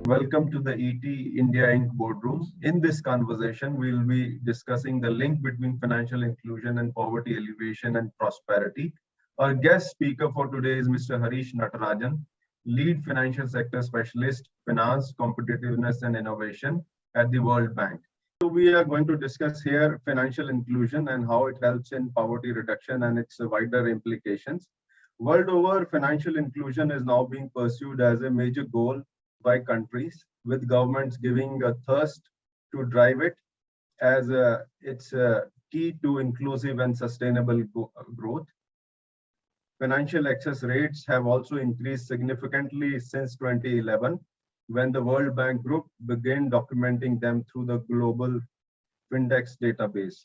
Welcome to the ET India Inc. boardroom. In this conversation, we'll be discussing the link between financial inclusion and poverty alleviation and prosperity. Our guest speaker for today is Mr. Harish Natarajan, lead financial sector specialist, finance, competitiveness, and innovation at the World Bank. So we are going to discuss here financial inclusion and how it helps in poverty reduction and its wider implications. World over, financial inclusion is now being pursued as a major goal by countries, with governments giving a thirst to drive it as its key to inclusive and sustainable growth. Financial access rates have also increased significantly since 2011, when the World Bank Group began documenting them through the global fintech database.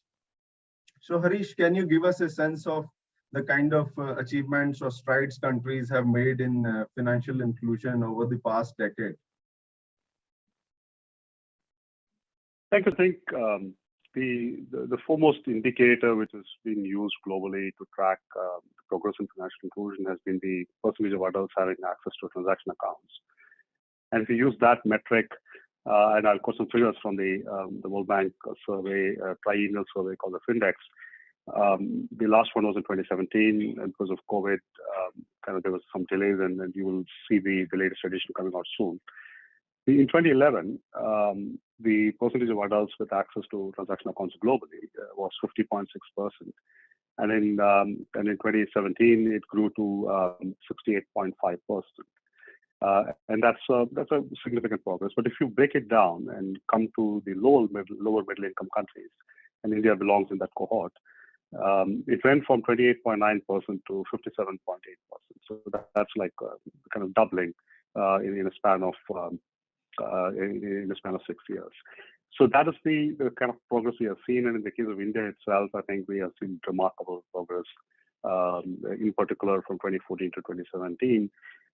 So Harish, can you give us a sense of the kind of achievements or strides countries have made in financial inclusion over the past decade? I think the foremost indicator which has been used globally to track progress in financial inclusion has been the percentage of adults having access to transaction accounts. And if you use that metric, and I'll quote some figures from the World Bank survey, triennial survey called the Findex. The last one was in 2017, and because of COVID, there was some delays, and you will see the latest edition coming out soon. In 2011, the percentage of adults with access to transaction accounts globally was 50.6%, and in 2017 it grew to 68.5%. And that's a significant progress. But if you break it down and come to the lower middle income countries, and India belongs in that cohort, it went from 28.9% to 57.8%. So that's like kind of doubling in a span of 6 years. So that is the kind of progress we have seen. And in the case of India itself, I think we have seen remarkable progress, in particular from 2014 to 2017,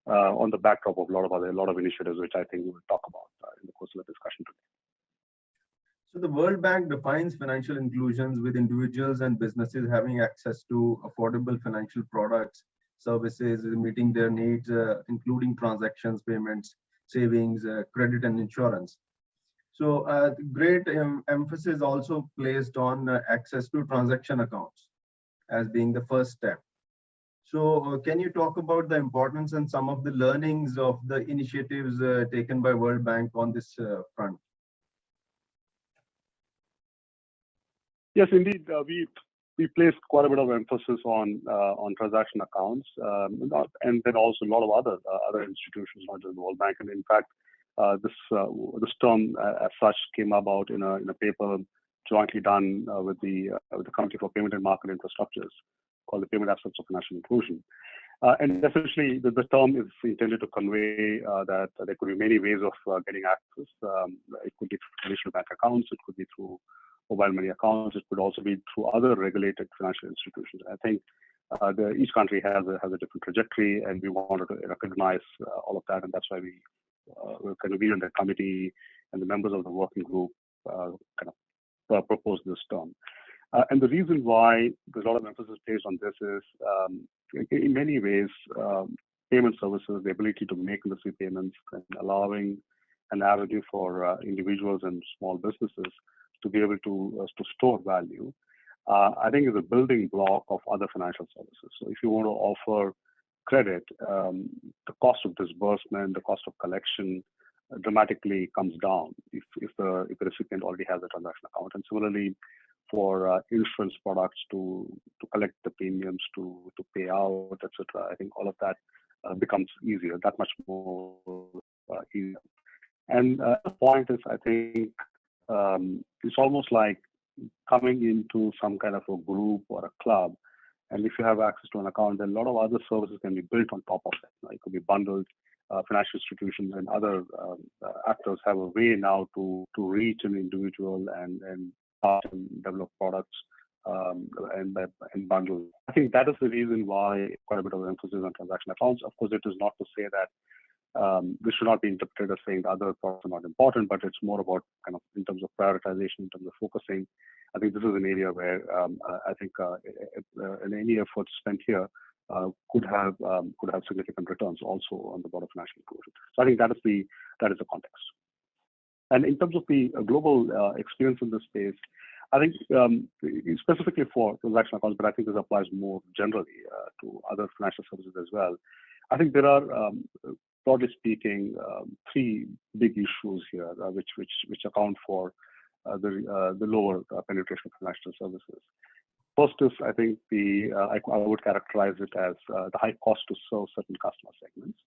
on the backdrop of a lot of initiatives, which I think we will talk about in the course of the discussion today. So the World Bank defines financial inclusions with individuals and businesses having access to affordable financial products, services, meeting their needs, including transactions, payments, savings, credit, and insurance. So great emphasis also placed on access to transaction accounts as being the first step. So can you talk about the importance and some of the learnings of the initiatives taken by World Bank on this front? Yes, indeed. We placed quite a bit of emphasis on transaction accounts, and then also a lot of other institutions, not just the World Bank. And in fact, this term as such came about in a paper jointly done with the Committee for Payment and Market Infrastructures, called the Payment Aspects of Financial Inclusion. And essentially, the term is intended to convey that there could be many ways of getting access. It could be through traditional bank accounts, it could be through mobile money accounts, it could also be through other regulated financial institutions. I think each country has a different trajectory, and we wanted to recognize all of that, and that's why we in the committee and the members of the working group proposed this term. And the reason why there's a lot of emphasis placed on this is, in many ways, payment services, the ability to make necessary payments, and allowing an avenue for individuals and small businesses to be able to store value, I think is a building block of other financial services. So if you want to offer credit, the cost of disbursement, the cost of collection dramatically comes down if the recipient already has a transaction account. And similarly, for insurance products to collect the premiums, to pay out, etc., I think all of that becomes easier, that much more easier. And the point is, I think it's almost like coming into some kind of a group or a club, and if you have access to an account, then a lot of other services can be built on top of it. It could be bundled. Financial institutions and other actors have a way now to reach an individual and develop products and bundle. I think that is the reason why quite a bit of emphasis on transaction accounts. Of course, it is not to say that this should not be interpreted as saying the other parts are not important, but it's more about kind of in terms of prioritization, in terms of focusing. I think this is an area where I think in any effort spent here could have significant returns also on the broader financial inclusion. So I think that is the context. And in terms of the global experience in this space, I think specifically for transaction accounts, but I think this applies more generally to other financial services as well. I think there are, broadly speaking, three big issues here, which account for the lower penetration of financial services. First is, I think I would characterize it as the high cost to serve certain customer segments.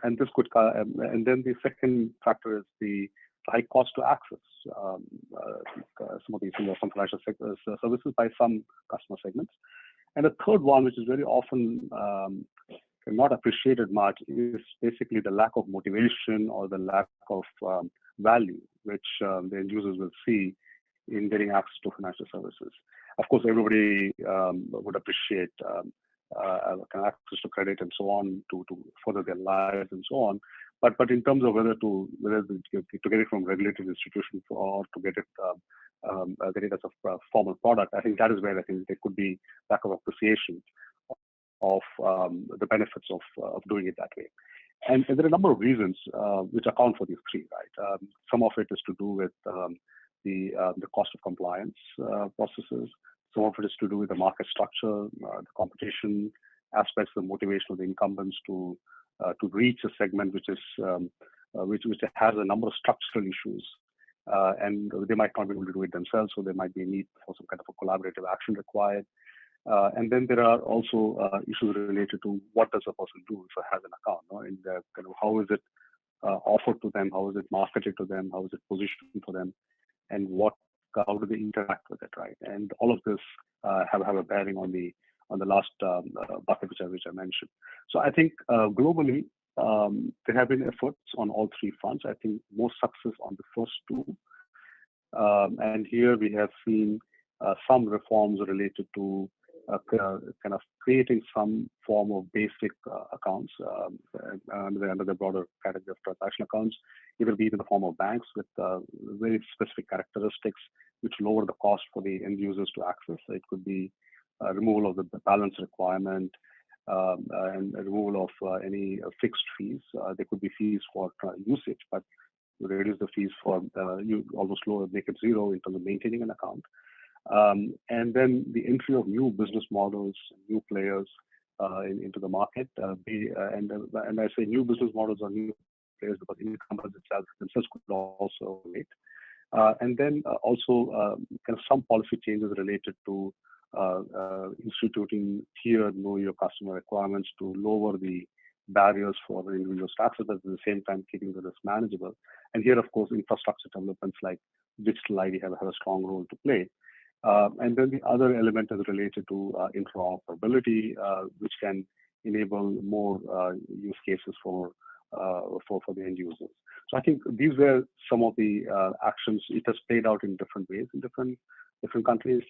And this could, and then the second factor is the high cost to access some of these some financial services by some customer segments. And the third one, which is very often not appreciated much, is basically the lack of motivation or the lack of value which the end users will see in getting access to financial services. Of course, everybody would appreciate access to credit and so on to further their lives and so on. But in terms of whether to get it from regulated institutions or to get it as a formal product, I think that is where I think there could be lack of appreciation of the benefits of doing it that way. And there are a number of reasons which account for these three, right? Some of it is to do with the cost of compliance processes. Some of it is to do with the market structure, the competition aspects, the motivation of the incumbents to reach a segment which has a number of structural issues, and they might not be able to do it themselves, so there might be a need for some kind of a collaborative action required. And then there are also issues related to what does a person do if it has an account, no? And kind of how is it offered to them, how is it marketed to them, how is it positioned for them, and how do they interact with it, right? And all of this have a bearing on the last bucket which I mentioned. So I think globally there have been efforts on all three fronts. I think more success on the first two, and here we have seen some reforms related to kind of creating some form of basic accounts under the broader category of transaction accounts, either be it in the form of banks with very specific characteristics which lower the cost for the end users to access. So it could be removal of the balance requirement and removal of any fixed fees. There could be fees for usage, but reduce the fees for you almost lower, make it zero in terms of maintaining an account. And then the entry of new business models, new players into the market. And I say new business models or new players because incumbents themselves could also wait. And then also kind of some policy changes related to instituting tiered know your customer requirements to lower the barriers for the individuals to access, but at the same time keeping the risk manageable. And here, of course, infrastructure developments like digital ID have a strong role to play. And then the other element is related to interoperability, which can enable more use cases for the end users. So I think these were some of the actions. It has played out in different ways in different countries,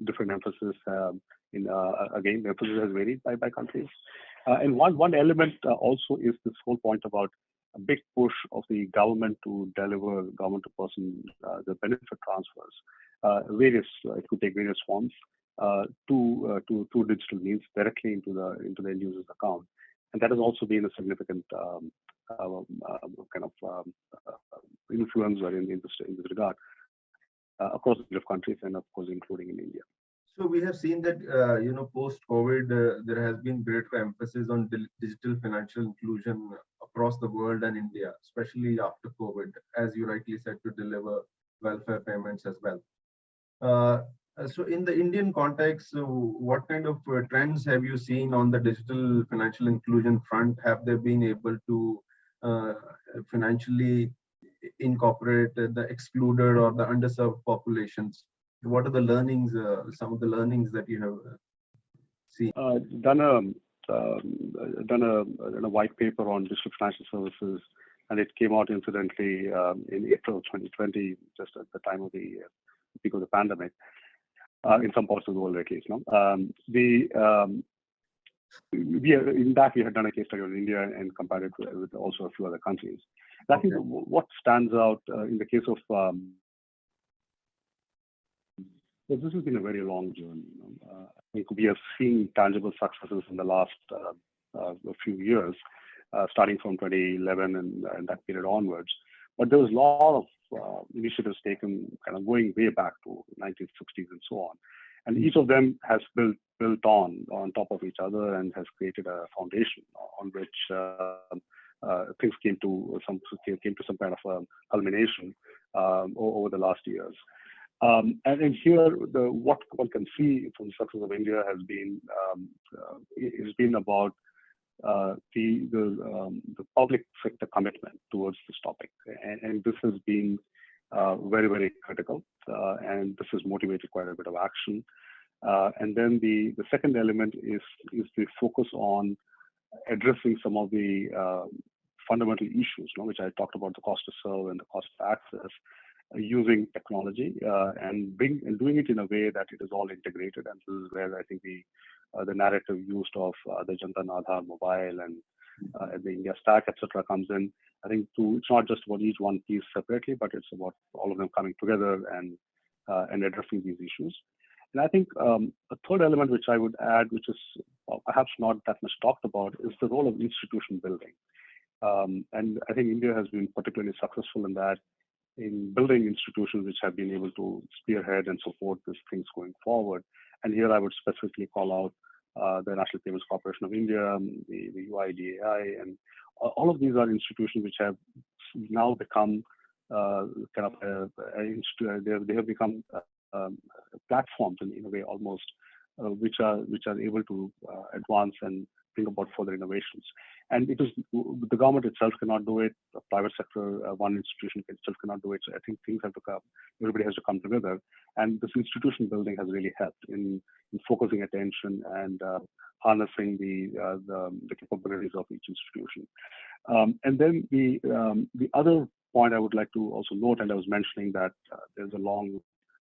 different emphasis. Again, the emphasis has varied by countries. And one element also is this whole point about a big push of the government to deliver government to person the benefit transfers. It could take various forms to digital means directly into the end user's account, and that has also been a significant kind of influence in this regard across a lot of countries, and of course including in India. So we have seen that post-COVID there has been greater emphasis on digital financial inclusion across the world and India, especially after COVID, as you rightly said, to deliver welfare payments as well. So in the Indian context, what kind of trends have you seen on the digital financial inclusion front? Have they been able to financially incorporate the excluded or the underserved populations? What are the learnings, some of the learnings that you have seen? Done a white paper on digital financial services, and it came out incidentally in April 2020, just at the time of the peak of the pandemic, in some parts of the world at least. In that we had done a case study on India and compared it with also a few other countries. I think what stands out in the case of So this has been a very long journey. I think we are seeing tangible successes in the last few years, starting from 2011 and that period onwards. But there was a lot of initiatives taken kind of going way back to 1960s and so on. And each of them has built on top of each other and has created a foundation on which things came to some kind of culmination over the last years. And here, what one can see from the success of India has been about the public sector commitment towards this topic, and this has been very, very critical, and this has motivated quite a bit of action. And then the second element is the focus on addressing some of the fundamental issues, which I talked about, the cost to serve and the cost of access, using technology and doing it in a way that it is all integrated. And this is where I think the narrative used of the Jan Dhan Aadhaar mobile and the India Stack, etc., comes in. I think it's not just about each one piece separately, but it's about all of them coming together and addressing these issues. And I think a third element which I would add, which is perhaps not that much talked about, is the role of institution building. And I think India has been particularly successful in that, in building institutions which have been able to spearhead and support these things going forward. And here I would specifically call out the National Payments Corporation of India, the UIDAI, and all of these are institutions which have now become kind of they have become platforms in a way almost, which are able to advance and think about further innovations. And it is the government itself cannot do it. The private sector, one institution itself cannot do it. So I think things have to come. Everybody has to come together, and this institution building has really helped in focusing attention and harnessing the capabilities of each institution. And then the other point I would like to also note, and I was mentioning that there's a long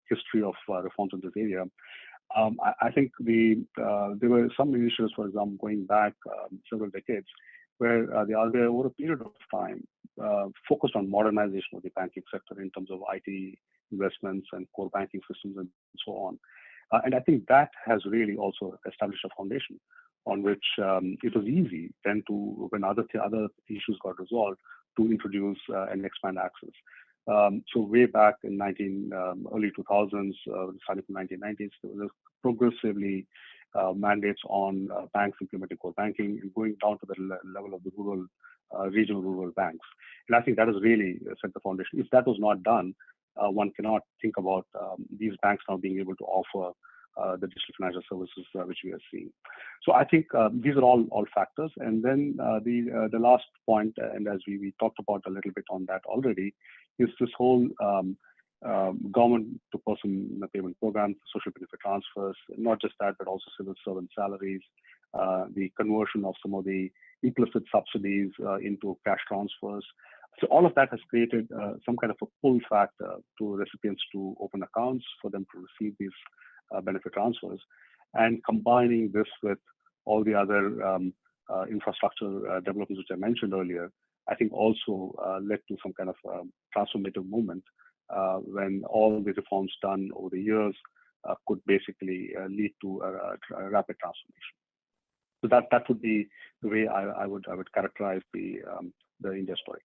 history of reforms in this area. I think there were some initiatives, for example, going back several decades, where the RBI over a period of time focused on modernization of the banking sector in terms of IT investments and core banking systems and so on. And I think that has really also established a foundation on which it was easy then to, when other issues got resolved, to introduce and expand access. So way back in early 2000s, starting from 1990s, there was progressively mandates on banks implementing core banking and going down to the level of the rural, regional rural banks. And I think that has really set the foundation. If that was not done, one cannot think about these banks now being able to offer the digital financial services which we are seeing. So I think these are all factors. And then the last point, and as we talked about a little bit on that already, is this whole government-to-person payment program, social benefit transfers, not just that, but also civil servant salaries, the conversion of some of the implicit subsidies into cash transfers. So all of that has created some kind of a pull factor to recipients to open accounts for them to receive these benefit transfers, and combining this with all the other infrastructure developments which I mentioned earlier, I think also led to some kind of transformative movement when all the reforms done over the years could basically lead to a rapid transformation. So that would be the way I would characterize the India story.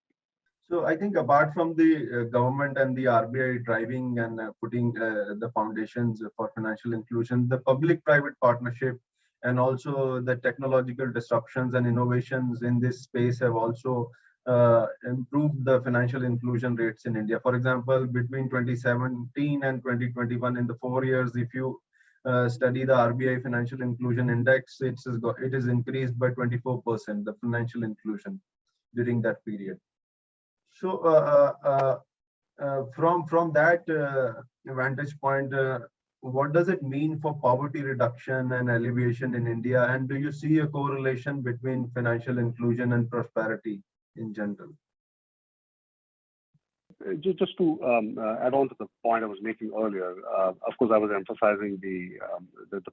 So I think apart from the government and the RBI driving and putting the foundations for financial inclusion, the public-private partnership and also the technological disruptions and innovations in this space have also improved the financial inclusion rates in India. For example, between 2017 and 2021, in the 4 years, if you study the RBI Financial Inclusion Index, it is increased by 24%, the financial inclusion during that period. So from that vantage point, what does it mean for poverty reduction and alleviation in India? And do you see a correlation between financial inclusion and prosperity in general? Just to add on to the point I was making earlier, of course, I was emphasizing the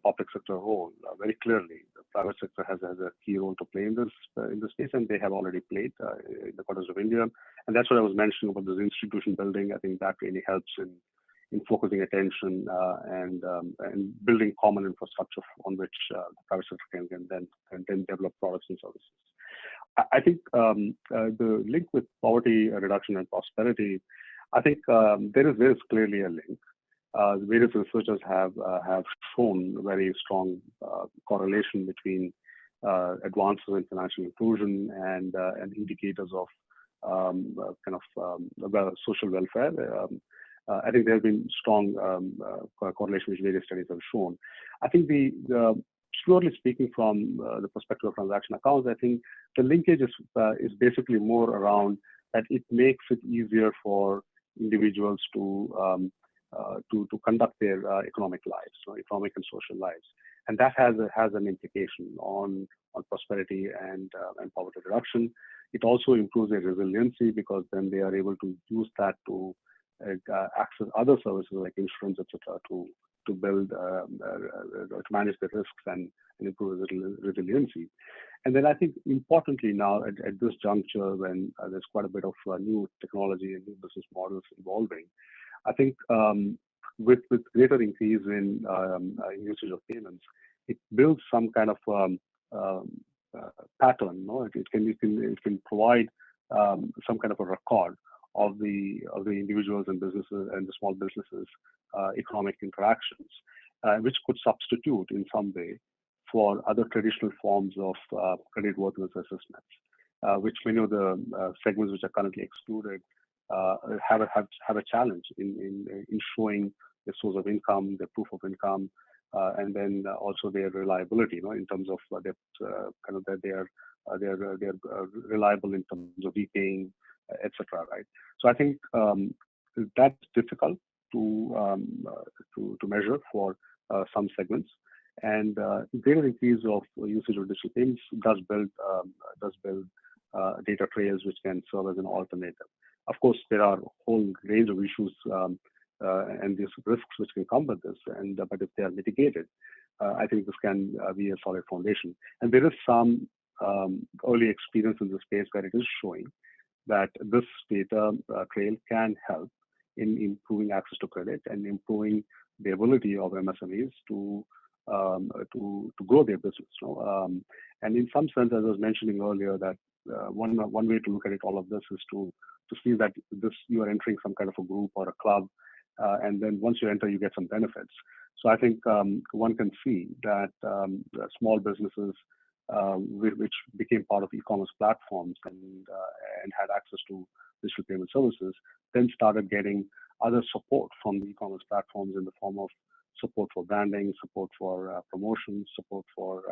public sector role very clearly. The private sector has a key role to play in this space, and they have already played in the context of India. And that's what I was mentioning about this institution building. I think that really helps in in focusing attention and building common infrastructure on which the private sector can then develop products and services. I think the link with poverty reduction and prosperity, I think there is clearly a link. Various researchers have shown very strong correlation between advances in financial inclusion and indicators of social welfare. I think there has been strong correlation which various studies have shown. I think purely speaking from the perspective of transaction accounts, I think the linkage is basically more around that it makes it easier for individuals to conduct their economic lives, economic and social lives, and that has an implication on prosperity and poverty reduction. It also improves their resiliency because then they are able to use that to access other services like insurance, etc., to build to manage the risks and improve resiliency. And then I think importantly now at this juncture when there's quite a bit of new technology and new business models evolving, I think with greater increase in usage of payments, it builds some kind of pattern. No, it can provide some kind of a record of the individuals and businesses and the small businesses economic interactions, which could substitute in some way for other traditional forms of creditworthiness assessments, which many of the segments which are currently excluded have a challenge in showing the source of income, the proof of income, and then also their reliability, in terms of that they are reliable in terms of repaying, etc. Right. So I think that's difficult to measure for some segments, and greater increase of usage of digital payments does build data trails which can serve as an alternative. Of course, there are a whole range of issues and these risks which can come with this, but if they are mitigated, I think this can be a solid foundation. And there is some early experience in the space where it is showing that this data trail can help in improving access to credit and improving the ability of MSMEs to grow their business. And in some sense, as I was mentioning earlier, that one way to look at it, all of this is to see that you are entering some kind of a group or a club, and then once you enter, you get some benefits. So I think one can see that small businesses which became part of e-commerce platforms and had access to digital payment services, then started getting other support from the e-commerce platforms in the form of support for branding, support for promotions, support for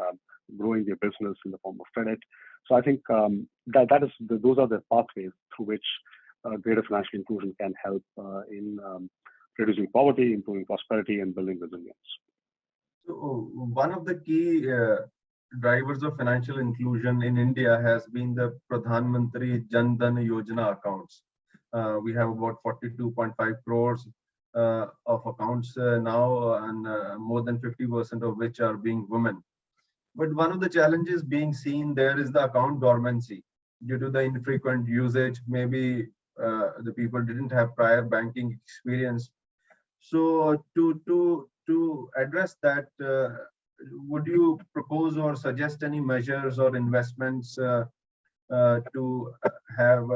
growing their business in the form of credit. So I think those are the pathways through which greater financial inclusion can help in reducing poverty, improving prosperity, and building resilience. So one of the key drivers of financial inclusion in India has been the Pradhan Mantri Jan Dhan Yojana accounts. We have about 42.5 crores of accounts now, and more than 50% of which are being women. But one of the challenges being seen there is the account dormancy due to the infrequent usage. Maybe the people didn't have prior banking experience. So to address that, would you propose or suggest any measures or investments to have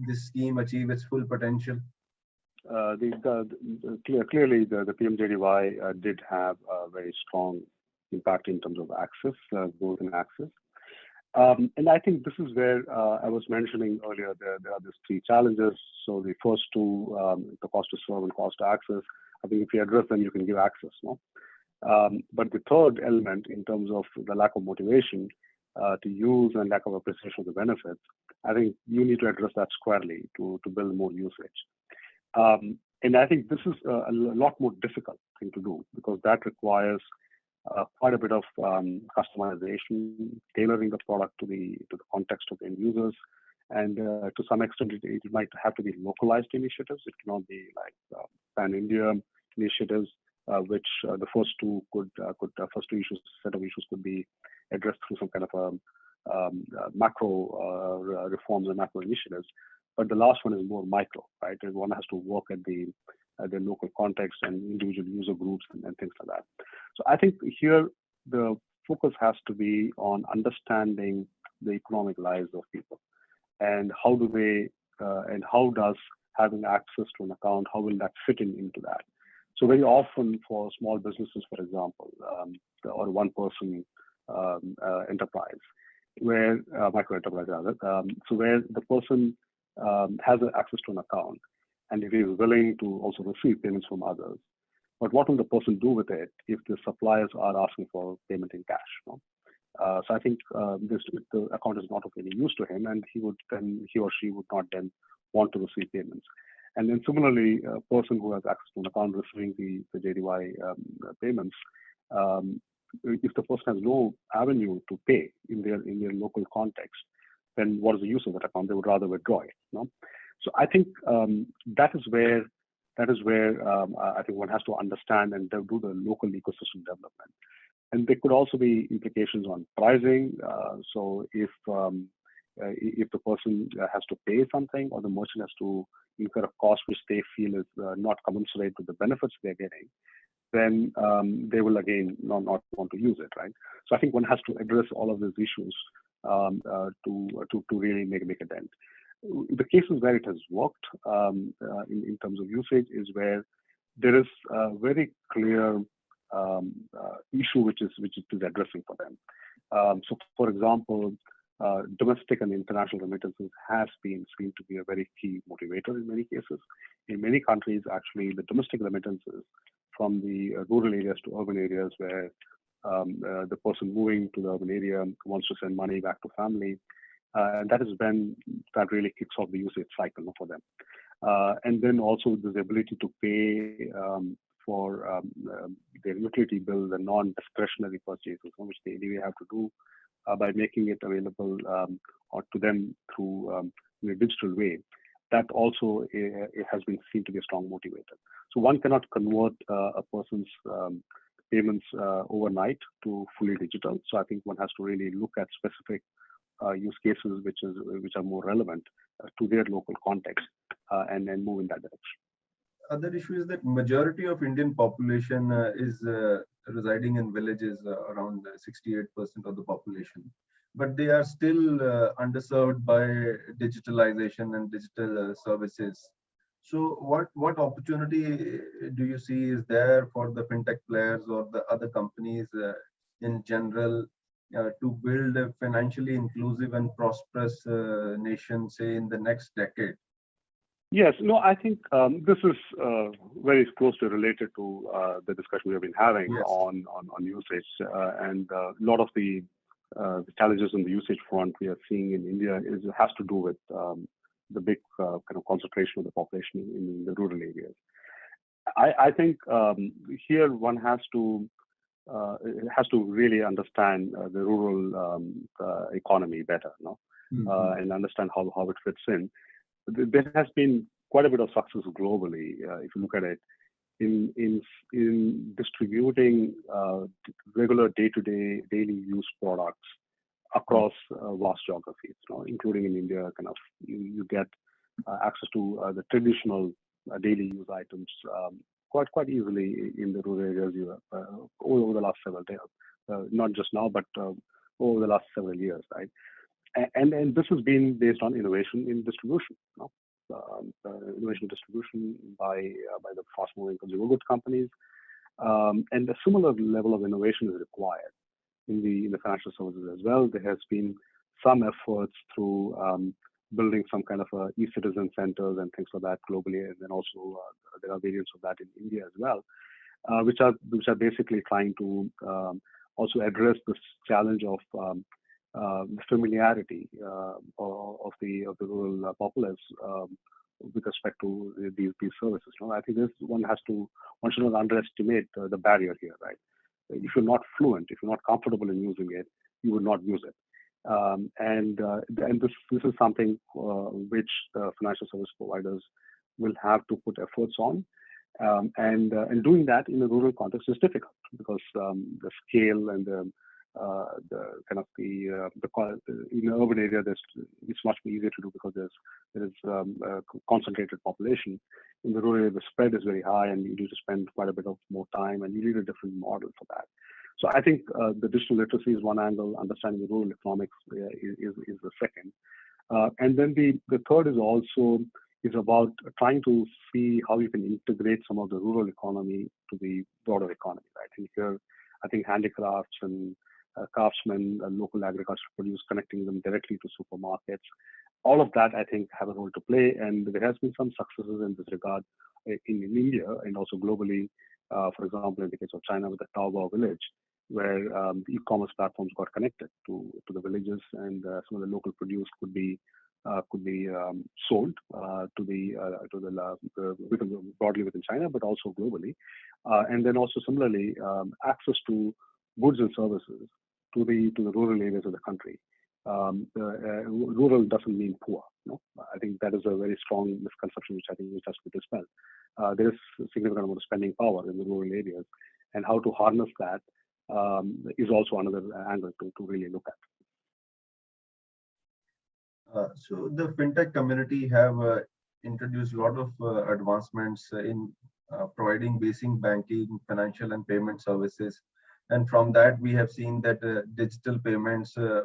this scheme achieve its full potential? Clearly, the PMJDY did have a very strong impact in terms of access, growth in access. And I think this is where I was mentioning earlier, there are these three challenges. So the first two, the cost to serve and cost to access, I think if you address them, you can give access. No? But the third element in terms of the lack of motivation to use and lack of appreciation of the benefits, I think you need to address that squarely to build more usage. And I think this is a lot more difficult thing to do because that requires quite a bit of customization, tailoring the product to the context of the end users, and to some extent it might have to be localized initiatives. It cannot be like pan-India initiatives, which the first two set of issues could be addressed through some kind of macro reforms and macro initiatives. But the last one is more micro, right? And one has to work at the their local context and individual user groups and things like that. So I think here the focus has to be on understanding the economic lives of people and how do they and how does having access to an account, how will that fit into that? So very often for small businesses, for example, or one person enterprise, where micro enterprise rather, so where the person has access to an account and if he is willing to also receive payments from others, but what will the person do with it if the suppliers are asking for payment in cash? No? So I think the account is not of any use to him, and he or she would not then want to receive payments. And then similarly, a person who has access to an account receiving the JDY payments, if the person has no avenue to pay in their local context, then what is the use of that account? They would rather withdraw it. No? So I think that is where I think one has to understand and do the local ecosystem development. And there could also be implications on pricing. So if the person has to pay something or the merchant has to incur a cost which they feel is not commensurate with the benefits they're getting, then they will again not want to use it, right? So I think one has to address all of these issues to really make a dent. The cases where it has worked in terms of usage is where there is a very clear issue which is addressing for them. So, for example, domestic and international remittances has been seen to be a very key motivator in many cases. In many countries, actually, the domestic remittances from the rural areas to urban areas where the person moving to the urban area wants to send money back to family, and that is when that really kicks off the usage cycle for them. And then also this ability to pay for their utility bills and non-discretionary purchases, which they anyway have to do by making it available or to them through in a digital way. That also it has been seen to be a strong motivator. So one cannot convert a person's payments overnight to fully digital. So I think one has to really look at specific use cases which are more relevant to their local context and then move in that direction. Other issue is that majority of Indian population is residing in villages, around 68% of the population, but they are still underserved by digitalization and digital services. So what opportunity do you see is there for the fintech players or the other companies in general to build a financially inclusive and prosperous nation, say in the next decade? Yes, no, I think this is very closely related to the discussion we have been having on usage, and a lot of the challenges on the usage front we are seeing in India has to do with the big kind of concentration of the population in the rural areas. I think here one has to really understand the rural economy better, no? And understand how it fits in. There has been quite a bit of success globally, if you look at it, in distributing regular day-to-day, daily use products across vast geographies, including in India. Kind of you get access to the traditional daily use items quite easily in the rural areas over the last several days, not just now, but over the last several years, right? And this has been based on innovation in distribution, innovation distribution by the fast-moving consumer goods companies, and a similar level of innovation is required in the financial services as well. There has been some efforts through building some kind of e-citizen centers and things like that globally, and then also there are variants of that in India as well, which are basically trying to also address this challenge of familiarity of the rural populace with respect to these services. I think one should not underestimate the barrier here, right? If you're not fluent, if you're not comfortable in using it, you would not use it. And this is something which the financial service providers will have to put efforts on. And doing that in a rural context is difficult because the scale and the in the urban area, it's much easier to do because there is a concentrated population. In the rural area, the spread is very high, and you need to spend quite a bit of more time, and you need a different model for that. So I think the digital literacy is one angle. Understanding the rural economics is the second, and then the third is about trying to see how you can integrate some of the rural economy to the broader economy. Right? I think handicrafts and craftsmen, local agricultural produce, connecting them directly to supermarkets. All of that, I think, have a role to play, and there has been some successes in this regard in India and also globally. For example, in the case of China with the Taobao village, where the e-commerce platforms got connected to the villages, and some of the local produce could be sold broadly within China, but also globally, and then also similarly access to goods and services to the rural areas of the country. Rural doesn't mean poor. No? I think that is a very strong misconception, which I think has to be dispelled. There is a significant amount of spending power in the rural areas, and how to harness that is also another angle to really look at. So the fintech community have introduced a lot of advancements in providing basic banking, financial and payment services. And from that, we have seen that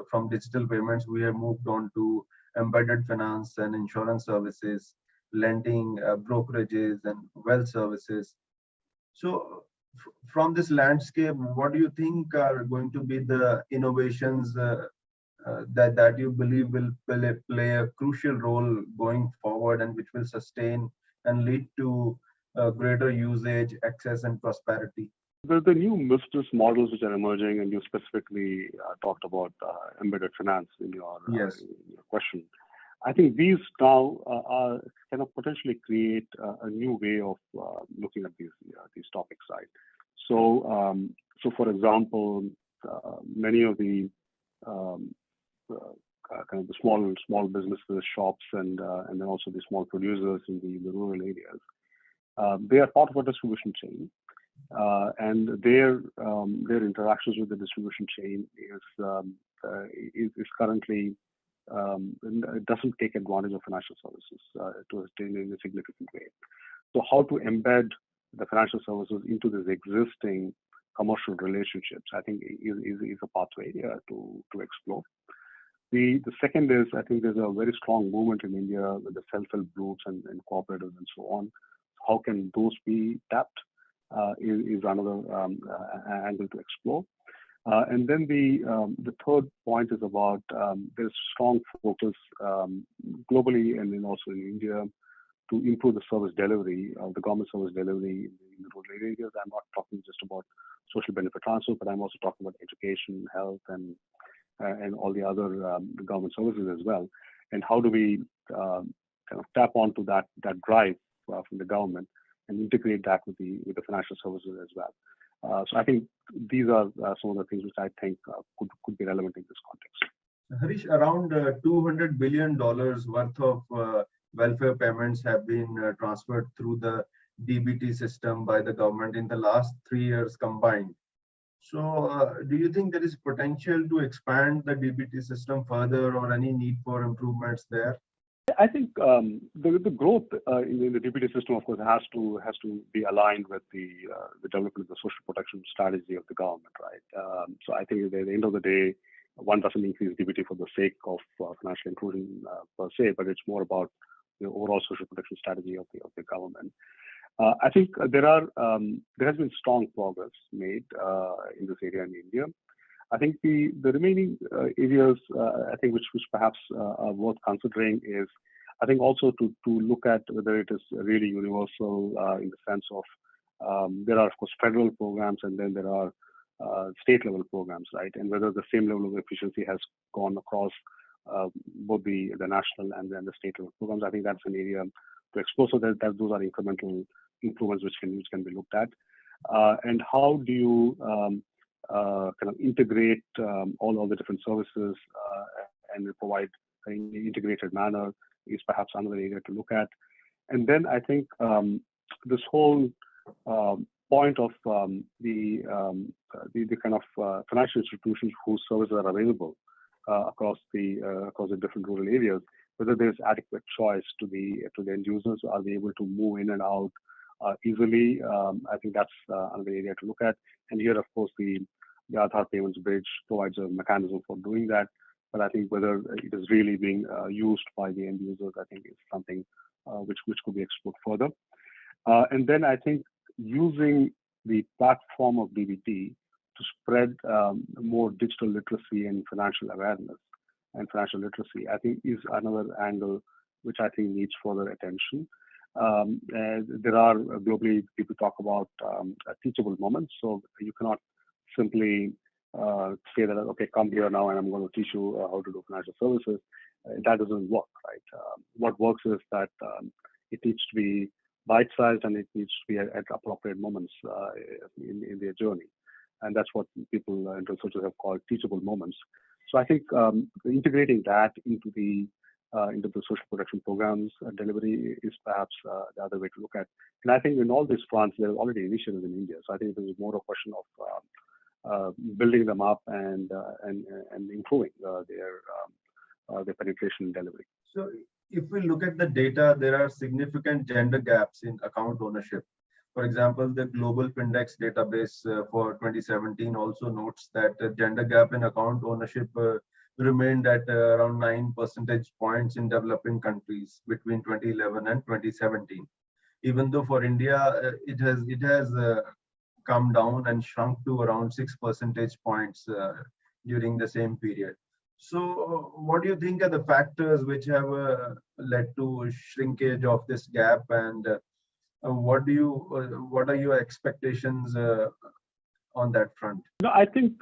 from digital payments, we have moved on to embedded finance and insurance services, lending, brokerages, and wealth services. So from this landscape, what do you think are going to be the innovations that you believe will play a crucial role going forward, and which will sustain and lead to greater usage, access, and prosperity? The new business models which are emerging, and you specifically talked about embedded finance in your question. I think these now kind of potentially create a new way of looking at these topics, right? So, for example, many of the kind of the small businesses, shops, and then also the small producers in the rural areas, they are part of a distribution chain. And their interactions with the distribution chain is currently it doesn't take advantage of financial services in a significant way. So how to embed the financial services into these existing commercial relationships, I think, is a pathway to explore. The second is, I think there's a very strong movement in India with the self-help groups and cooperatives and so on. How can those be tapped? Is another angle to explore. And then the third point is about there's strong focus globally and then also in India to improve the service delivery, the government service delivery in the rural areas. I'm not talking just about social benefit transfer, but I'm also talking about education, health, and all the other government services as well. And how do we kind of tap onto that drive from the government and integrate that with the financial services as well. So I think these are some of the things which I think could be relevant in this context. Harish, around $200 billion worth of welfare payments have been transferred through the DBT system by the government in the last 3 years combined. So do you think there is potential to expand the DBT system further, or any need for improvements there? I think the growth in the DBT system, of course, has to be aligned with the development of the social protection strategy of the government, right? So I think at the end of the day, one doesn't increase DBT for the sake of financial inclusion per se, but it's more about the overall social protection strategy of the government. I think there has been strong progress made in this area in India. I think the remaining areas, I think which perhaps are worth considering is, I think also to look at whether it is really universal in the sense of there are of course federal programs and then there are state level programs, right? And whether the same level of efficiency has gone across both the national and then the state level programs. I think that's an area to explore, so that those are incremental improvements which can be looked at. And how do you kind of integrate all the different services and provide an integrated manner is perhaps another area to look at. And then I think this whole point of the kind of financial institutions whose services are available across the different rural areas, whether there's adequate choice to the end users, are they able to move in and out easily? I think that's another area to look at. And here, of course, the Aadhaar Payments Bridge provides a mechanism for doing that. But I think whether it is really being used by the end users, I think is something which could be explored further. And then I think using the platform of DBT to spread more digital literacy and financial awareness and financial literacy, I think is another angle which I think needs further attention. There are globally, people talk about teachable moments, so you cannot simply say that, okay, come here now and I'm going to teach you how to do financial services. That doesn't work, right? What works is that it needs to be bite-sized and it needs to be at appropriate moments in their journey. And that's what people and researchers have called teachable moments. So I think integrating that into the social protection programs delivery is perhaps the other way to look at. And I think in all these fronts, there are already initiatives in India. So I think this is more a question of building them up and improving their penetration and delivery. So if we look at the data, there are significant gender gaps in account ownership. For example, the Global Findex database for 2017 also notes that the gender gap in account ownership remained at around 9 percentage points in developing countries between 2011 and 2017. Even though for India, it has come down and shrunk to around 6 percentage points during the same period. So what do you think are the factors which have led to shrinkage of this gap, and what are your expectations on that front? No, I think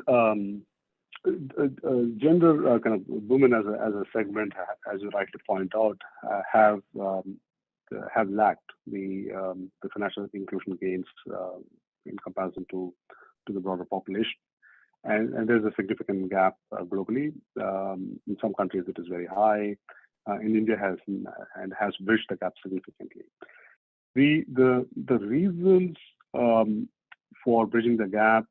gender kind of women as a segment, as you rightly point out, have lacked the financial inclusion gains in comparison to the broader population. And there's a significant gap globally. In some countries, it is very high. In India, has bridged the gap significantly. The reasons for bridging the gap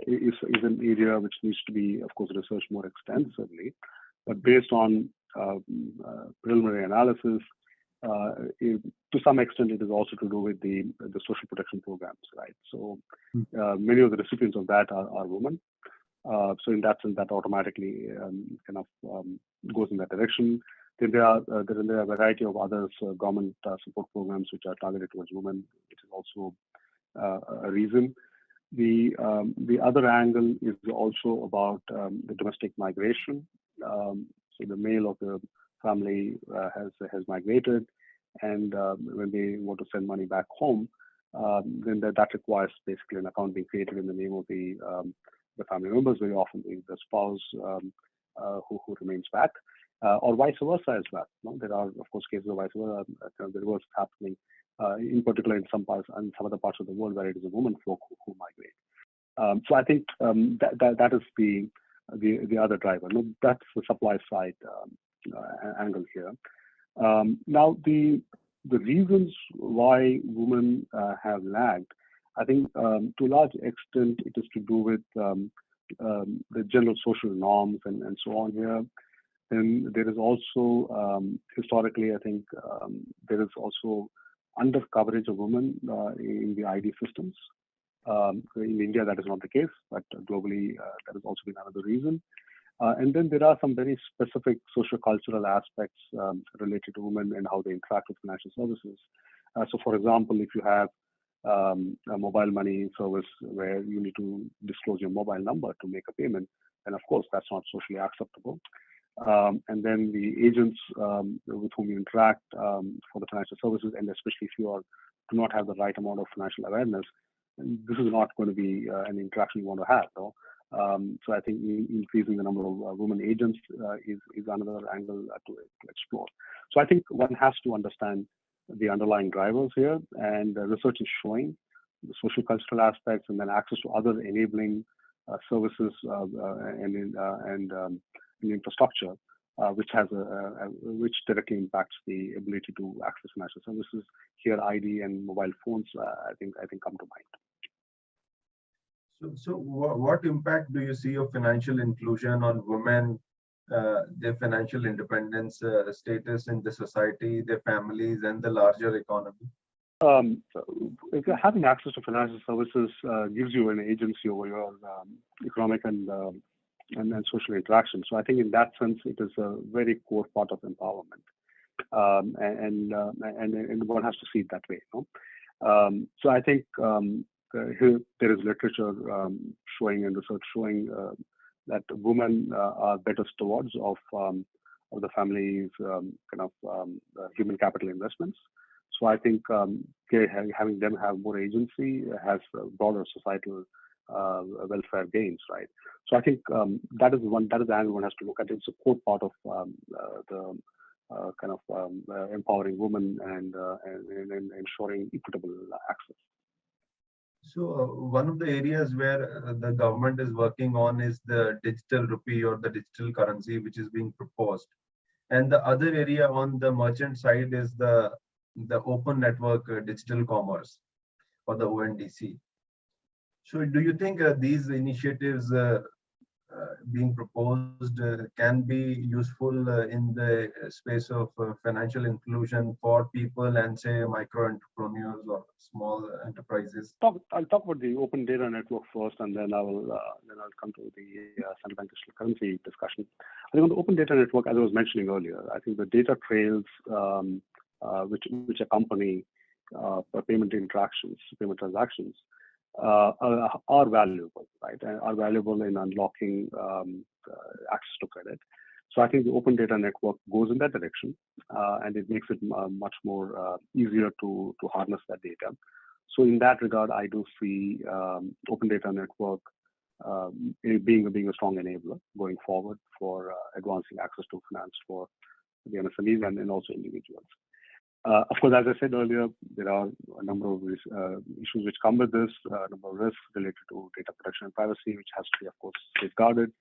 is an area which needs to be, of course, researched more extensively. But based on preliminary analysis, to some extent, it is also to do with the social protection programs, right? So many of the recipients of that are women. So in that sense, that automatically kind of goes in that direction. Then there are a variety of other government support programs which are targeted towards women, which is also a reason. The other angle is also about the domestic migration. So the male of the family has migrated, and when they want to send money back home, then that requires basically an account being created in the name of the family members, very often the spouse who remains back, or vice versa as well. No? There are, of course, cases of vice versa, the reverse happening, in particular in some other parts of the world where it is a woman folk who migrate. So I think that is the other driver. No, that's the supply side angle here. Now the reasons why women have lagged, I think to a large extent it is to do with the general social norms and so on here. And there is also historically, I think there is also under coverage of women in the ID systems. In India, that is not the case, but globally, that has also been another reason. And then there are some very specific socio-cultural aspects related to women and how they interact with financial services. So, for example, if you have a mobile money service where you need to disclose your mobile number to make a payment, then of course that's not socially acceptable. And then the agents with whom you interact for the financial services, and especially if you do not have the right amount of financial awareness, this is not going to be an interaction you want to have. No? So I think increasing the number of women agents is another angle to explore. So I think one has to understand the underlying drivers here, and research is showing the social cultural aspects, and then access to other enabling services and infrastructure, which directly impacts the ability to access financial services. Here, ID and mobile phones, I think come to mind. So what impact do you see of financial inclusion on women, their financial independence status in the society, their families, and the larger economy? If you're having access to financial services gives you an agency over your economic and social interaction. So I think in that sense, it is a very core part of empowerment, and one has to see it that way. No? So I think here there is literature showing and research showing that women are better stewards of the family's human capital investments. So I think having them have more agency has broader societal welfare gains, right? So I think that is the angle one has to look at. It's a core part of the empowering women and ensuring equitable access. So one of the areas where the government is working on is the digital rupee or the digital currency, which is being proposed. And the other area on the merchant side is the open network digital commerce, or the ONDC. So do you think these initiatives being proposed can be useful in the space of financial inclusion for people and say micro entrepreneurs or small enterprises? I'll talk about the open data network first, and then I'll come to the central bank digital currency discussion. I think on the open data network, as I was mentioning earlier, I think the data trails which accompany payment interactions, payment transactions, are valuable, right? And are valuable in unlocking access to credit. So I think the open data network goes in that direction, and it makes it much more easier to harness that data. So in that regard, I do see open data network being a strong enabler going forward for advancing access to finance for the MSMEs and also individuals. Of course, as I said earlier, there are a number of issues which come with this, a number of risks related to data protection and privacy, which has to be, of course, safeguarded.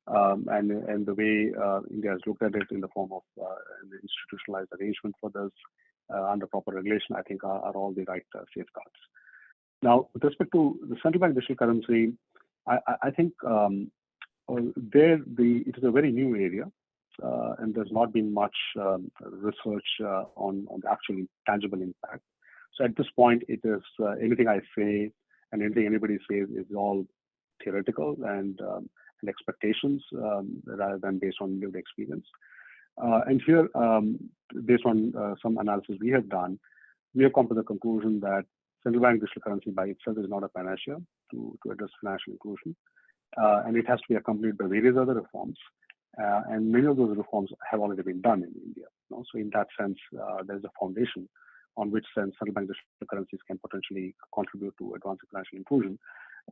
And the way India has looked at it in the form of an institutionalized arrangement for this under proper regulation, I think are all the right safeguards. Now, with respect to the central bank digital currency, I think it is a very new area. And there's not been much research on the actual tangible impact. So at this point, it is anything I say and anything anybody says is all theoretical and expectations rather than based on lived experience. And here, based on some analysis we have done, we have come to the conclusion that central bank digital currency by itself is not a panacea to address financial inclusion. And it has to be accompanied by various other reforms. And many of those reforms have already been done in India. You know? So in that sense, there's a foundation on which central bank digital currencies can potentially contribute to advancing financial inclusion.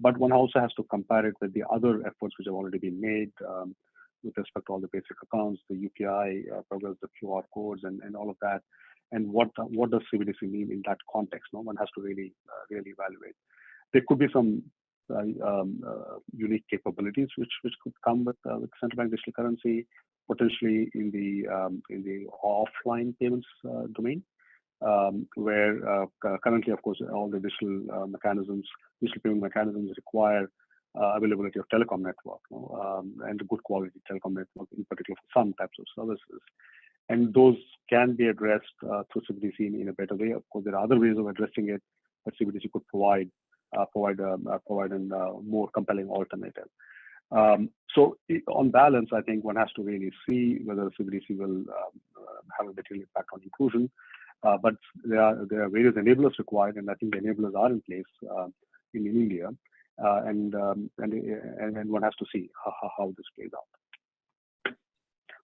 But one also has to compare it with the other efforts which have already been made with respect to all the basic accounts, the UPI programs, the QR codes, and all of that. And what does CBDC mean in that context? No, one has to really evaluate. There could be some unique capabilities which could come with central bank digital currency, potentially in the offline payments domain, where currently, of course, all the digital payment mechanisms require availability of telecom network, and a good quality telecom network, in particular for some types of services. And those can be addressed through CBDC in a better way. Of course, there are other ways of addressing it that CBDC could provide a more compelling alternative. So on balance, I think one has to really see whether CBDC will have a material impact on inclusion. But there are various enablers required, and I think the enablers are in place in India, and one has to see how this plays out.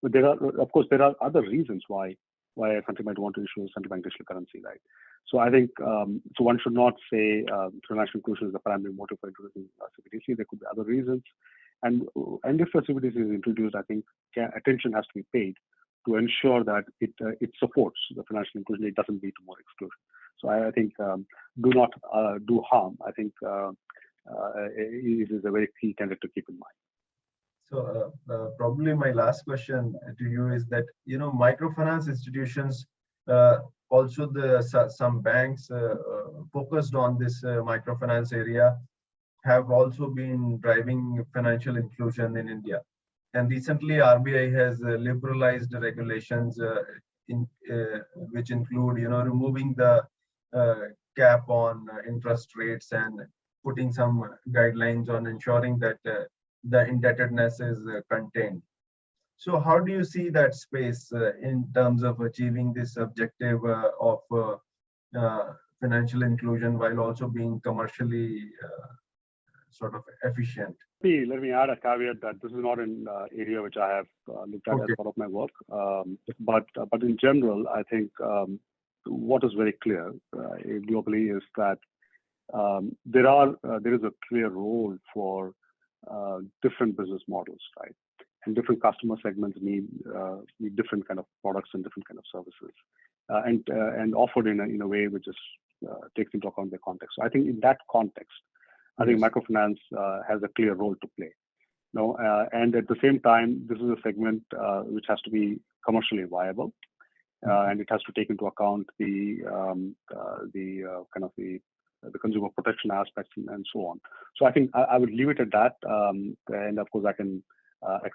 But there are other reasons why a country might want to issue a central bank digital currency, right? So I think so one should not say international inclusion is the primary motive for introducing CBDC. There could be other reasons, and if a CBDC is introduced, I think attention has to be paid to ensure that it supports the financial inclusion. It doesn't lead to more exclusion. So I think do not do harm. I think it is a very key tenet to keep in mind. So probably my last question to you is that, microfinance institutions, also some banks focused on this microfinance area have also been driving financial inclusion in India. And recently, RBI has liberalized regulations which include, removing the cap on interest rates and putting some guidelines on ensuring that the indebtedness is contained. So how do you see that space in terms of achieving this objective of financial inclusion while also being commercially sort of efficient? Let me add a caveat that this is not an area which I have looked at as part of my work. But in general, I think what is very clear globally is that there is a clear role for different business models, right? And different customer segments need different kind of products and different kind of services, and offered in a way which is takes into account the context. So I think in that context, I think microfinance has a clear role to play. And at the same time, this is a segment which has to be commercially viable, and it has to take into account the consumer protection aspects and so on. So I think I would leave it at that, and of course I can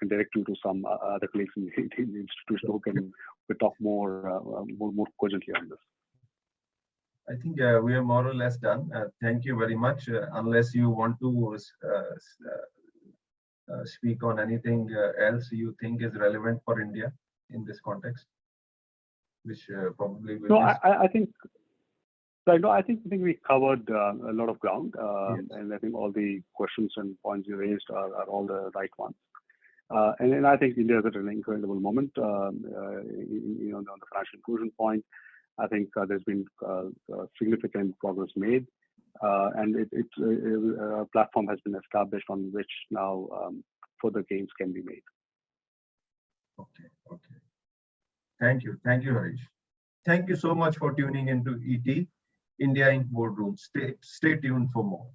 direct you to some other colleagues in the institution who can talk more cogently on this. I think we are more or less done. Thank you very much. Unless you want to speak on anything else you think is relevant for India in this context, which probably will. No, I think. No, I think we covered a lot of ground, and I think all the questions and points you raised are all the right ones. And I think India is at an incredible moment, on the financial inclusion point. I think there's been significant progress made, and a platform has been established on which now further gains can be made. Okay. Thank you, Harish. Thank you so much for tuning into ET India Inc. Boardroom. Stay tuned for more.